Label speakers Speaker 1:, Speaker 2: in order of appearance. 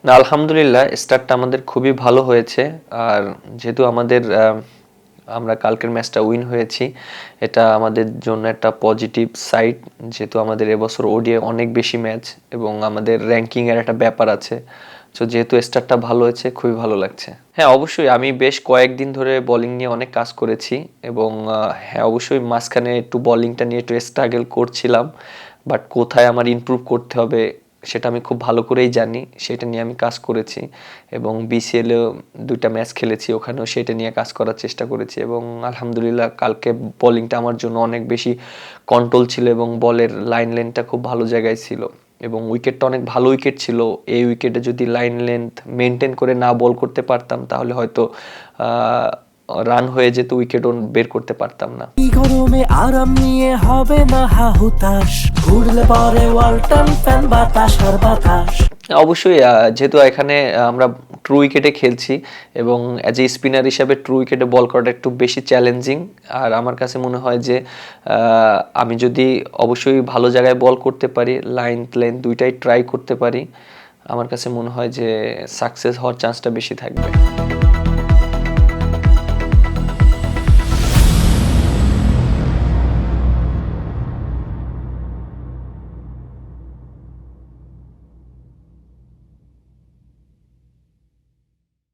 Speaker 1: না, আলহামদুলিল্লাহ স্টার্টটা আমাদের খুবই ভালো হয়েছে। আর যেহেতু আমরা কালকের ম্যাচটা উইন হয়েছি, এটা আমাদের জন্য একটা পজিটিভ সাইড। যেহেতু আমাদের এবছর ওডিআই অনেক বেশি ম্যাচ এবং আমাদের র্যাঙ্কিং এর একটা ব্যাপার আছে। সো যেহেতু স্টার্টটা ভালো হয়েছে, খুবই ভালো লাগছে। হ্যাঁ, অবশ্যই আমি বেশ কয়েকদিন ধরে বোলিং নিয়ে অনেক কাজ করেছি এবং হ্যাঁ, অবশ্যই মাঝখানে একটু বোলিংটা নিয়ে একটু স্ট্রাগল করছিলাম। বাট কোথায় আমার ইমপ্রুভ করতে হবে সেটা আমি খুব ভালো করেই জানি। সেটা নিয়ে আমি কাজ করেছি এবং বিসিএলেও ২টা ম্যাচ খেলেছি, ওখানেও সেটা নিয়ে কাজ করার চেষ্টা করেছি এবং আলহামদুলিল্লাহ কালকে বোলিংটা আমার জন্য অনেক বেশি কন্ট্রোল ছিল এবং বলের লেন্থটা খুব ভালো জায়গায় ছিল এবং উইকেটটা অনেক ভালো উইকেট ছিল। এই উইকেটে যদি লাইন লেন্থ মেনটেন করে না বল করতে পারতাম তাহলে হয়তো রান হয়ে যেত, উইকেটও বের করতে পারতাম না।
Speaker 2: গরমে আরাম নিয়ে হবে না হাহুতাশ, ঘুরলে পরে ওয়ালটন ফ্যান বাতাস আর বাতাস।
Speaker 1: অবশ্যই যেহেতু এখানে আমরা ট্রু উইকেটে খেলছি এবং অ্যাজ এ স্পিনার হিসাবে ট্রু উইকেটে বল করাটা একটু বেশি চ্যালেঞ্জিং। আর আমার কাছে মনে হয় যে আমি যদি অবশ্যই ভালো জায়গায় বল করতে পারি, লেন্থ দুইটাই ট্রাই করতে পারি, আমার কাছে মনে হয় যে সাকসেস হওয়ার চান্সটা বেশি থাকবে।